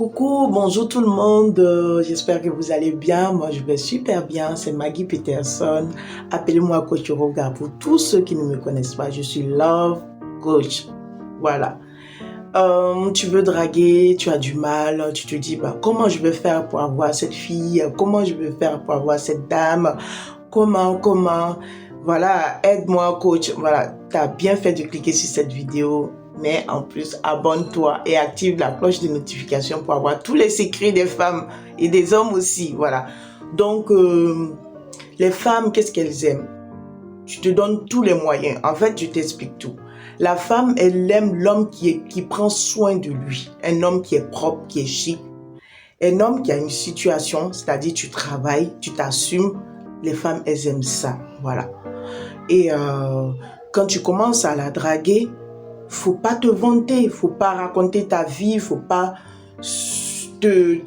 Coucou, bonjour tout le monde, j'espère que vous allez bien, moi je vais super bien, c'est Maggie Peterson, appelez-moi Coach Roga pour tous ceux qui ne me connaissent pas, je suis Love Coach, voilà. Tu veux draguer, tu as du mal, tu te dis comment je vais faire pour avoir cette fille, comment je vais faire pour avoir cette dame, comment, voilà, aide-moi coach, voilà, tu as bien fait de cliquer sur cette vidéo. Mais en plus, abonne-toi et active la cloche de notification pour avoir tous les secrets des femmes et des hommes aussi, voilà. Donc, les femmes, qu'est-ce qu'elles aiment? Tu te donnes tous les moyens. En fait, je t'explique tout. La femme, elle aime l'homme qui prend soin de lui. Un homme qui est propre, qui est chic. Un homme qui a une situation, c'est-à-dire tu travailles, tu t'assumes. Les femmes, elles aiment ça, voilà. Et quand tu commences à la draguer, faut pas te vanter, faut pas raconter ta vie, faut pas te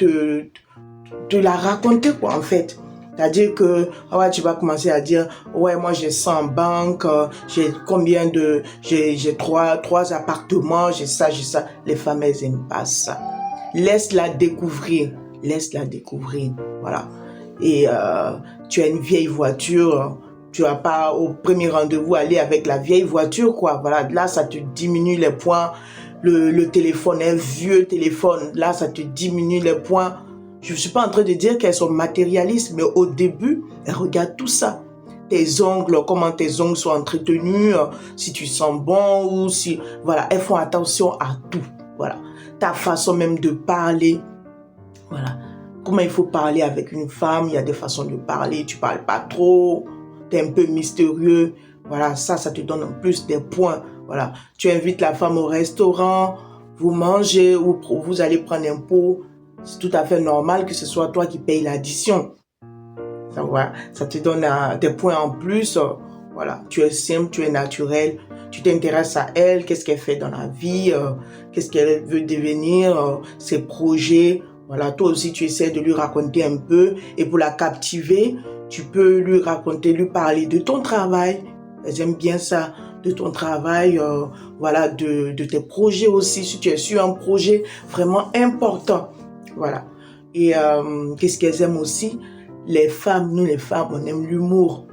la raconter quoi en fait. C'est-à-dire que ouais, tu vas commencer à dire ouais moi j'ai 100 en banque, j'ai combien de j'ai trois appartements, j'ai ça. Les femmes elles aiment pas ça. Laisse-la découvrir, voilà. Et tu as une vieille voiture. Tu vas pas au premier rendez-vous aller avec la vieille voiture, quoi. Voilà, là, ça te diminue les points. Le téléphone, un vieux téléphone, là, ça te diminue les points. Je ne suis pas en train de dire qu'elles sont matérialistes, mais au début, elles regardent tout ça. Tes ongles, comment tes ongles sont entretenus, si tu sens bon ou si... Voilà, elles font attention à tout. Voilà, ta façon même de parler. Voilà, comment il faut parler avec une femme. Il y a des façons de parler, tu parles pas trop. T'es un peu mystérieux, voilà, ça te donne en plus des points, voilà. Tu invites la femme au restaurant, vous mangez ou vous allez prendre un pot, c'est tout à fait normal que ce soit toi qui paye l'addition. Ça te donne des points en plus, voilà. Tu es simple, tu es naturel, tu t'intéresses à elle, qu'est-ce qu'elle fait dans la vie, qu'est-ce qu'elle veut devenir, ses projets, voilà. Toi aussi, tu essaies de lui raconter un peu et pour la captiver, tu peux lui raconter, lui parler de ton travail. J'aime bien ça, de ton travail, voilà, de tes projets aussi, si tu es sur un projet vraiment important. Voilà. Et qu'est-ce qu'elles aiment aussi? Les femmes, nous les femmes, on aime l'humour.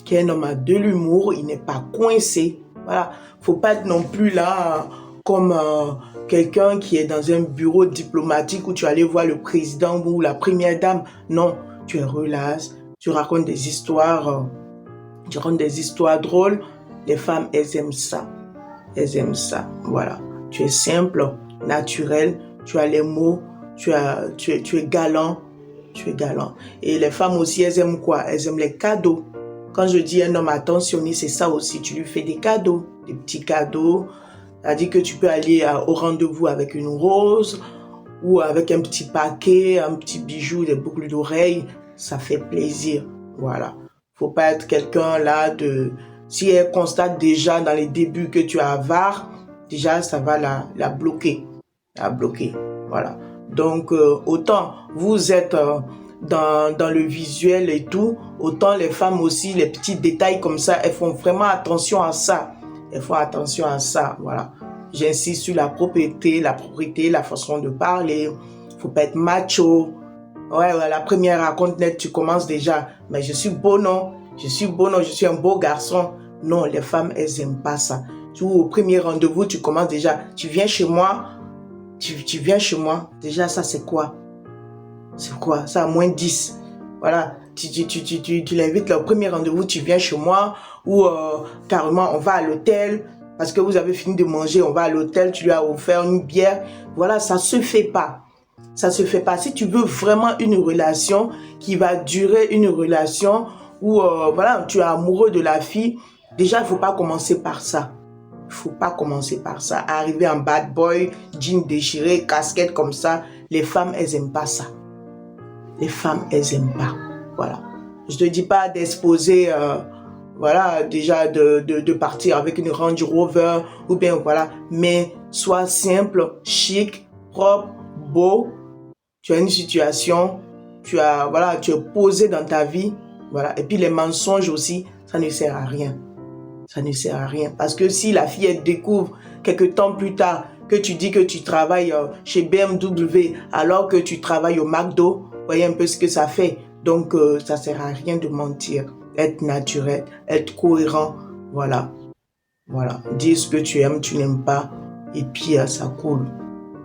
Qu'un homme a de l'humour, il n'est pas coincé. Voilà. Faut pas être non plus là comme quelqu'un qui est dans un bureau diplomatique où tu allais voir le président ou la première dame. Non, tu es relax. Tu racontes des histoires, drôles. Les femmes, elles aiment ça. Voilà. Tu es simple, naturel, tu as les mots, tu es galant. Et les femmes aussi, elles aiment quoi? Elles aiment les cadeaux. Quand je dis un homme attentionné, c'est ça aussi. Tu lui fais des cadeaux, des petits cadeaux. C'est-à-dire que tu peux aller au rendez-vous avec une rose ou avec un petit paquet, un petit bijou, des boucles d'oreilles. Ça fait plaisir, voilà. Faut pas être quelqu'un là si elle constate déjà dans les débuts que tu es avare, déjà ça va la bloquer, voilà. Donc autant vous êtes dans le visuel et tout, autant les femmes aussi, les petits détails comme ça, elles font vraiment attention à ça. Voilà. J'insiste sur la propriété, la façon de parler. Faut pas être macho. Ouais, la première raconte net, tu commences déjà. Mais je suis beau, non? Je suis un beau garçon. Non, les femmes, elles aiment pas ça. Au premier rendez-vous, tu commences déjà. Tu viens chez moi. Tu viens chez moi. Déjà, ça, c'est quoi? Ça, à moins 10. Voilà. Tu l'invites là, au premier rendez-vous, tu viens chez moi. Ou carrément, on va à l'hôtel. Parce que vous avez fini de manger, on va à l'hôtel. Tu lui as offert une bière. Voilà, ça se fait pas. Si tu veux vraiment une relation qui va durer, une relation où voilà, tu es amoureux de la fille, déjà il faut pas commencer par ça. Arriver en bad boy, jean déchiré, casquette comme ça, les femmes elles aiment pas ça. Voilà. Je te dis pas d'exposer voilà, déjà de partir avec une Range Rover ou bien voilà, mais sois simple, chic, propre, beau. Tu as une situation, tu es posé dans ta vie, voilà. Et puis les mensonges aussi, ça ne sert à rien. Parce que si la fille, elle découvre quelques temps plus tard que tu dis que tu travailles chez BMW alors que tu travailles au McDo, voyez un peu ce que ça fait. Donc, ça sert à rien de mentir. Être naturel, être cohérent, voilà. Voilà, dis ce que tu aimes, tu n'aimes pas, et puis ça coule.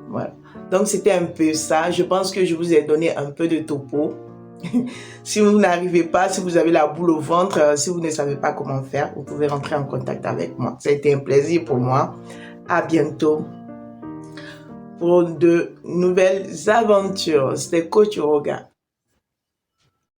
Voilà. Donc, c'était un peu ça. Je pense que je vous ai donné un peu de topo. Si vous n'arrivez pas, si vous avez la boule au ventre, si vous ne savez pas comment faire, vous pouvez rentrer en contact avec moi. Ça a été un plaisir pour moi. À bientôt pour de nouvelles aventures. C'était Coach Roga.